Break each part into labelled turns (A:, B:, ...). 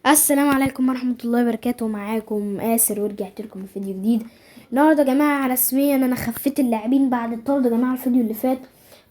A: السلام عليكم ورحمة الله وبركاته. معاكم آسر ورجعت لكم بفيديو جديد. النهارده يا جماعة رسميا انا خفيت اللاعبين بعد الطرد يا جماعة. الفيديو اللي فات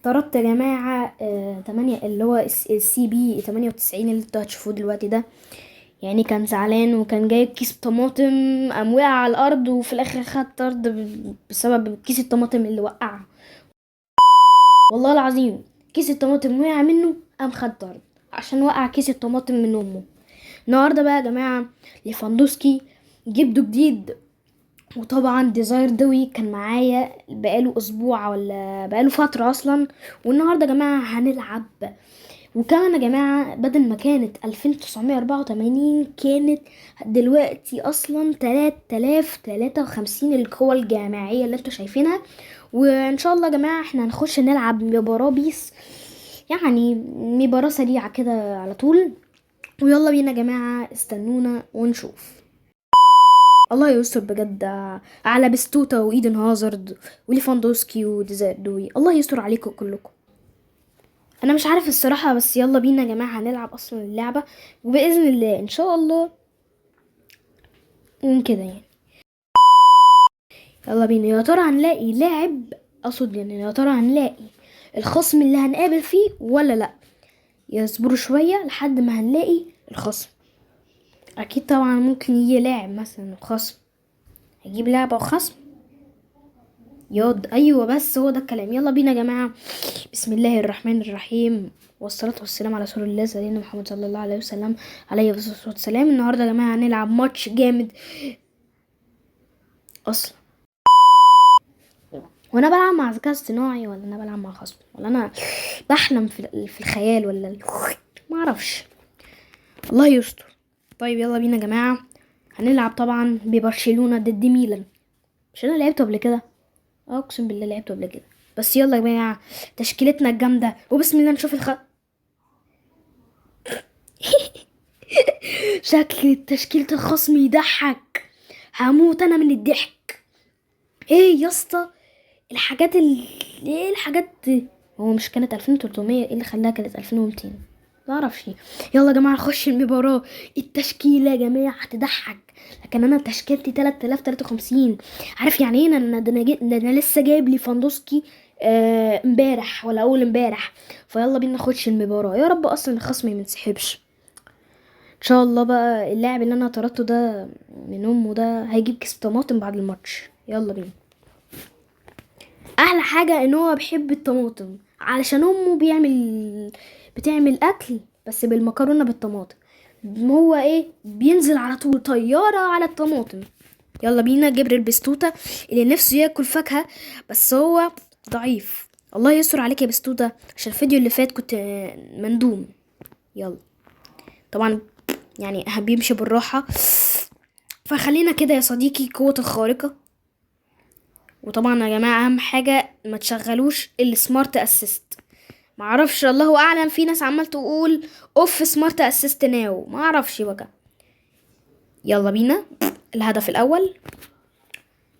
A: طردت يا جماعة 8 اللي هو السي بي 98 اللي انتوا هتشوفوه دلوقتي ده. يعني كان زعلان وكان جايب كيس طماطم، قام وقع على الارض وفي الاخر خد طرد بسبب كيس الطماطم اللي وقعه. والله العظيم كيس الطماطم وقع منه، قام خد طرد عشان وقع كيس الطماطم من امه. النهارده بقى يا جماعه ليفاندوسكي جبده جديد، وطبعا ديزاير دوي كان معايا بقاله اسبوع ولا بقاله فتره اصلا. والنهارده يا جماعه هنلعب. وكمان يا جماعه بدل ما كانت 2984 كانت دلوقتي اصلا 3053 القوة الجماعية اللي انتوا شايفينها. وان شاء الله يا جماعه احنا هنخش نلعب مباراة بيس، يعني مباراة سريعة كده على طول. ويلا بينا يا جماعة، استنونا ونشوف. الله يستر بجد على بستوتا وايدن هازارد وليفاندوسكي وديزاردوي، الله يستر عليكم كلكم. انا مش عارف الصراحة، بس يلا بينا يا جماعة هنلعب اصلا اللعبة، وبإذن الله ان شاء الله كده يعني. يلا بينا، يا ترى هنلاقي لاعب، اقصد يعني يا ترى هنلاقي الخصم اللي هنقابل فيه ولا لا. يصبروا شوية لحد ما هنلاقي الخصم. اكيد طبعا ممكن يجي لاعب مثلا خصم، هجيب لعبة وخصم ياض. ايوه بس هو ده الكلام. يلا بينا يا جماعه، بسم الله الرحمن الرحيم، والصلاه والسلام على رسول الله سيدنا محمد صلى الله عليه وسلم عليه الصلاه والسلام. النهارده يا جماعه هنلعب ماتش جامد اصلا. وانا بلعب مع ذكاء اصطناعي ولا انا بلعب مع خصم ولا انا بحلم في الخيال ولا ما اعرفش. الله يستر. طيب يلا بينا يا جماعه، هنلعب طبعا ببرشلونه ضد ميلان. مش انا لعبته قبل كده؟ اقسم بالله لعبته قبل كده. بس يلا يا جماعه، تشكيلتنا الجامده وبسم الله نشوف شكل تشكيلة الخصم يضحك، هموت انا من الضحك. ايه يا اسطى الحاجات ايه الحاجات هو مش كانت 2300؟ ايه اللي خلاها كانت 2200؟ ما اعرفش. يلا يا جماعه نخش المباراه. التشكيله يا جماعه هتضحك، لكن انا تشكيلتي 3053. عارف يعني ايه؟ ده انا لسه جايب لي فاندوسكي امبارح ولا اول امبارح. فيلا بينا نخش المباراه، يا رب اصلا الخصم ما ينسحبش ان شاء الله. بقى اللاعب اللي انا طردته ده من امه ده هيجيب كيس طماطم بعد الماتش. يلا بينا. احلى حاجه ان هو بيحب الطماطم علشان امه بتعمل اكل بس بالمكرونه بالطماطم. هو ايه بينزل على طول طياره على الطماطم. يلا بينا جبر البستوته اللي نفسه ياكل فاكهه بس هو ضعيف. الله يستر عليك يا بستوته، عشان الفيديو اللي فات كنت مندوم. يلا طبعا يعني بيمشي بالراحه. فخلينا كده يا صديقي قوة الخارقة. وطبعا يا جماعة اهم حاجة ما تشغلوش السمارت اسيست. معرفش، الله اعلم، في ناس عمال تقول اوف سمارت اسيست ناو، معرفش بقى. يلا بينا. الهدف الاول.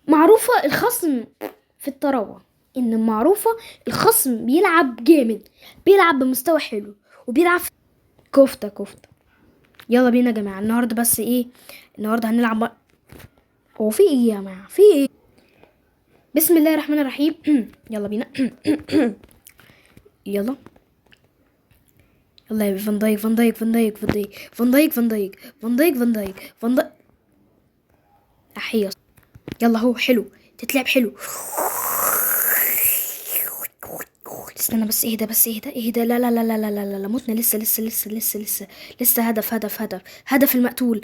A: معروفة الخصم في الطراوة، ان معروفة الخصم بيلعب جامد، بيلعب بمستوى حلو، وبيلعب كفتة. يلا بينا يا جماعة النهاردة، بس ايه النهاردة هنلعب. هو في ايه يا جماعة؟ في ايه؟ بسم الله الرحمن الرحيم. يلا بينا. يلا يلا يا فان دايك. احيص. يلا هو حلو، تتلعب حلو. استنى بس، اهدى. لا متنا لسه. هدف المقتول.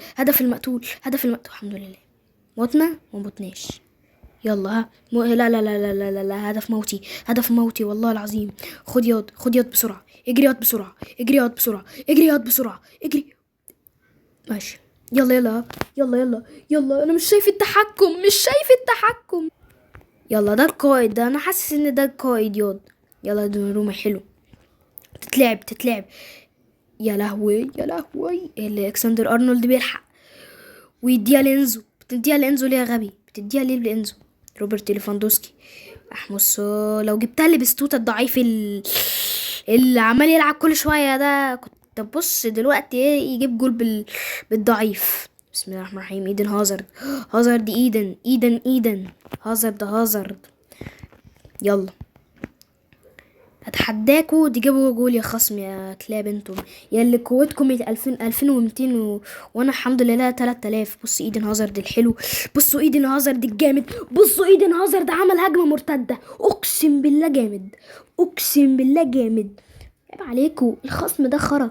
A: الحمد لله متنا ومتناش. يلا ها لا، هدف موتي والله العظيم. خد ياض بسرعة، اجري. ماشي. يلا انا مش شايف التحكم. يلا ده القائد ده، انا حاسس ان ده القائد ياض. يلا دوناروما حلو، تتلعب. يا لهوي الكسندر ارنولد بيلحق ويديها لإنزو. بتديها لإنزو ليه يا غبي؟ بتديها ليه لإنزو؟ روبرت ليفاندوسكي. احمس. لو جبتها لي بستوتا الضعيف اللي عمال يلعب كل شويه ده، طب بص دلوقتي ايه يجيب جول بالضعيف. بسم الله الرحمن الرحيم. ايدن هازارد. هازارد ايدن هازارد. يلا اتحداكوا تجيبوا جول يا خصم يا كلاب انتم، يا اللي قوتكم 2200 وانا الحمد لله 3000. بص ايدن هازارد الحلو، بصوا ايدن هازارد الجامد، بصوا ايدن هازارد عمل هجمه مرتده، اقسم بالله جامد، اقسم بالله جامد. عيب عليكوا، الخصم ده خرا.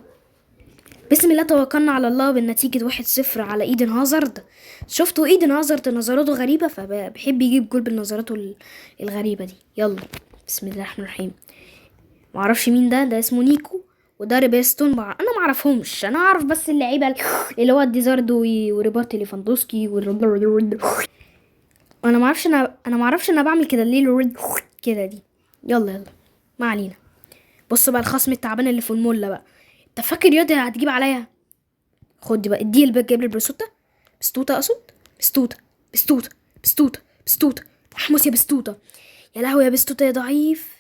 A: بسم الله توكلنا على الله بالنتيجة 1-0 على ايدن هازارد. شفتوا ايدن هازارد نظراته غريبة، فبحب يجيب جول بالنظراته الغريبة دي. يلا بسم الله الرحمن الرحيم. معرفش مين ده اسمه نيكو وده ريبيرستون. انا معرفهمش، انا اعرف بس اللعيبة اللي هو ديزارد وريبارتي ليفاندوسكي انا معرفش انا بعمل كده ليه كده دي. يلا ما علينا. بص بقى الخصم التعبان اللي في المولة بقى، انت فاكر ياض هتجيب عليا؟ خد دي بقى، ادي الباك جايب البرسوتة بستوتة اقصد، بستوتة احمس يا بستوتة. يا لهوي يا بستوتة يا ضعيف.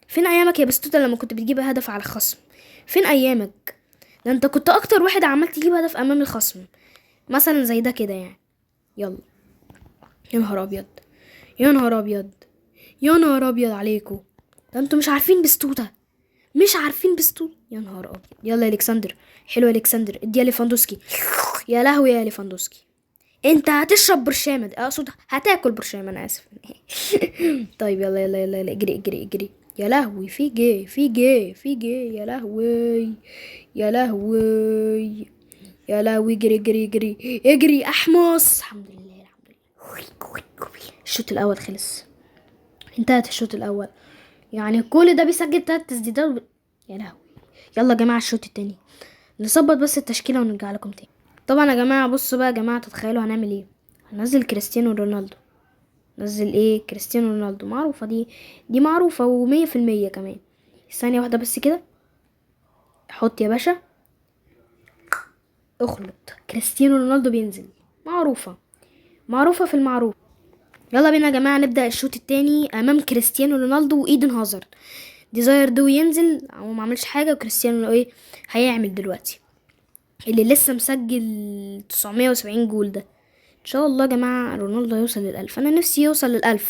A: فين ايامك يا بستوتة لما كنت بتجيب هدف على الخصم؟ فين ايامك؟ ده انت كنت اكتر واحد عمال تجيب هدف امام الخصم، مثلا زي ده كده يعني. يلا. يا نهار ابيض، يا نهار ابيض، يا نهار ابيض عليكم. ده انتوا مش عارفين بستوتة، مش عارفين بستوتة. يا نهار ابيض. يلا يا الكسندر، حلو يا الكسندر، اديها ليفاندوسكي. يا لهوي يا ليفاندوسكي، انت هتشرب برشامة، اقصد هتاكل برشامة، انا اسف. طيب يلا اجري. يا لهوي في جي يا لهوي، يا لهوي، يا لهوي. اجري احمص. الحمد لله. الشوط الاول خلص، انتهت الشوط الاول. يعني كل ده بيسجل 3 تسديدات يا لهوي. يلا يا جماعه الشوط التاني، نظبط بس التشكيله ونرجع لكم تاني. طبعا يا جماعه بصوا بقى يا جماعه، تتخيلوا هنعمل ايه؟ هننزل كريستيانو رونالدو. نزل ايه؟ كريستيانو رونالدو، معروفه دي معروفه و100% كمان. ثانيه واحده بس كده، حط يا باشا، اخلط كريستيانو رونالدو بينزل، معروفه في المعروف. يلا بينا يا جماعه نبدا الشوط التاني امام كريستيانو رونالدو وايدن هازارد. ديزاير دو ينزل هو ما عملش حاجه، وكريستيانو ايه هيعمل دلوقتي اللي لسه مسجل 970 جول ده. ان شاء الله يا جماعه رونالدو يوصل لل1000، انا نفسي يوصل لل1000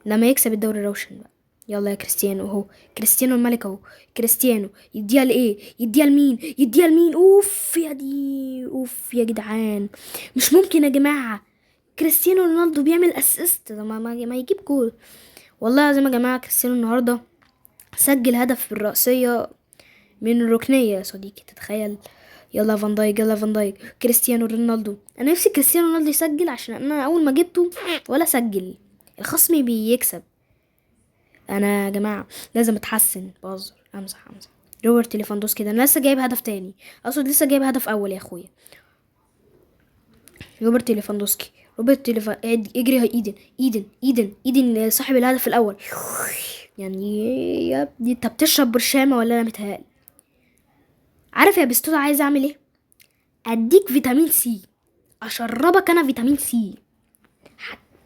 A: لما يكسب الدوري الروشن بقى. يلا يا كريستيانو اهو، كريستيانو الملك اهو. كريستيانو يديها لايه؟ يديها لمين؟ اوف يا جدعان، مش ممكن يا جماعه. كريستيانو رونالدو بيعمل اسيست ده، ما يجيب جول. والله العظيم يا جماعه كريستيانو النهارده سجل هدف بالرأسية من الركنية يا صديقي، تتخيل؟ يلا فان دايك كريستيانو رونالدو. انا نفسي كريستيانو رونالدو يسجل، عشان انا اول ما جبته ولا سجل الخصم بيكسب. انا يا جماعه لازم اتحسن، بهزر، امزح. روبرت ليفاندوسكي ده انا لسه جايب هدف تاني، اقصد لسه جايب هدف اول يا اخويا. روبرت اجري يا ايدن صاحب الهدف الاول. يعني يا ابني انت بتشرب برشامه ولا انا متهيألي؟ عارف يا بستوت عايز اعمل ايه؟ اديك فيتامين سي، اشربك انا فيتامين سي.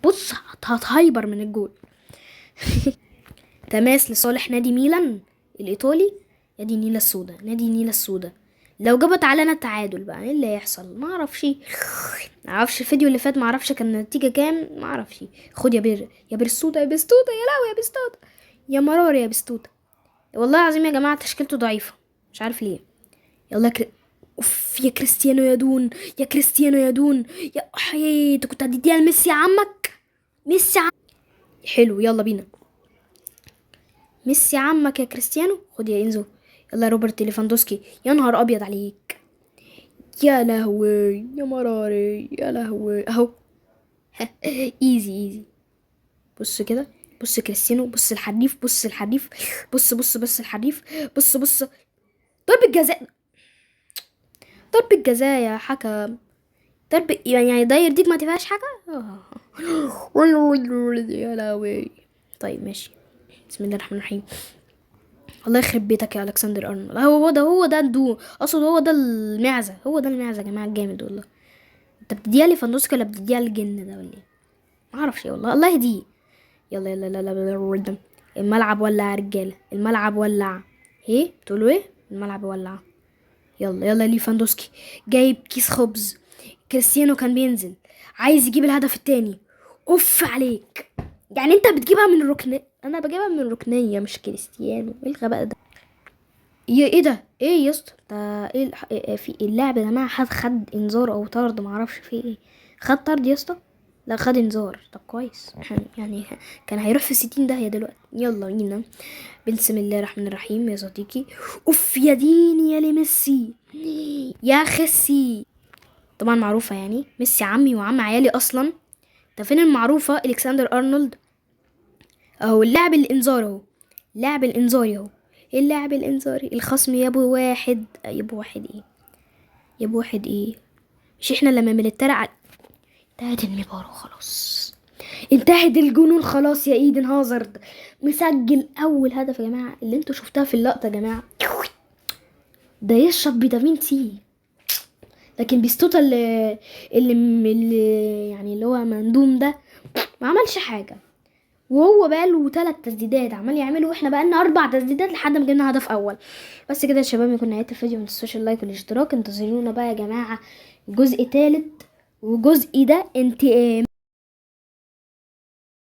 A: بص هتهايبر من الجول. تماس لصالح نادي ميلان الايطالي. نادي نيلا السودا. لو جابت علينا التعادل بقى ايه اللي هيحصل؟ ما اعرفش الفيديو اللي فات ما اعرفش كان النتيجه كام، ما اعرفش. خد يا بستوته يا لهوي يا بستوته، يا مرار يا بستوته. والله العظيم يا جماعه تشكيلته ضعيفه، مش عارف ليه. يلا اوف يا كريستيانو يا دون يا حي، انت كنت هتديها لميسي يا عمك. حلو يلا بينا. ميسي عمك يا كريستيانو، خد يا انزو. يلا يا روبرت ليفاندوسكي، يا نهار ابيض عليك، يا لهوي يا مراري يا لهوي اهو. ايزي. بص كده، بص كريستيانو، بص الحريف بص الحريف. بص ضربة جزاء، يا حكم. يعني ده يرضيك ما تبقاش حاجة. يا لهوي. طيب ماشي، بسم الله الرحمن الرحيم. الله يخرب بيتك يا الكسندر ارنولد. هو ده الدو، اقصد هو ده المعزه، يا جماعه الجامد والله. انت بتديها لي فانوسكا ولا بتديها الجن ده ولا ايه؟ ما اعرفش والله، الله يهديه. يلا الملعب ولع يا رجاله، الملعب ولع. ايه بتقولوا ايه؟ الملعب ولع. يلا يلا ليفاندوسكي جايب كيس خبز. كريستيانو كان بينزل عايز يجيب الهدف التاني. اوف عليك، يعني انت بتجيبها من الركنية، انا بجيبها من الركنية مش كريستيانو. ايه الغباء ده؟ ايه ده؟ ايه يا اسطى ده؟ ايه في اللاعب يا جماعه خد انذار او طرد، معرفش في ايه. خد طرد يا اسطى؟ لا خد انذار. طب كويس، يعني كان هيروح في 60 داهيه دلوقتي. يلا بينا. بسم الله الرحمن الرحيم يا صديقي. اوف يا ديني يا لميسي يا خسي. طبعا معروفه، يعني ميسي عمي وعم عيالي اصلا. ده فين المعروفه الكسندر ارنولد اهو. اللاعب الانذار اهو، لاعب الانذاري اهو. اللاعب الانذاري الخصم يابو واحد. يابو واحد ايه؟ يابو واحد ايه؟ مش احنا لما بنتريق على. انتهت المباراة خلاص، انتهت الجنون خلاص يا ايدن هازارد مسجل اول هدف يا جماعة. اللي انتوا شفتها في اللقطة يا جماعة ده يشرب فيتامين سي. لكن بيستوتا اللي يعني اللي هو مندوم ده ما عملش حاجة، وهو بقاله 3 تسديدات عمال يعمله، واحنا بقالنا 4 تسديدات لحد ما جبنا هدف اول. بس كده يا شباب يكون نهايه الفيديو. ما تنسوش اللايك والاشتراك. انتظرونا بقى يا جماعه جزء 3 وجزء ده انتقام.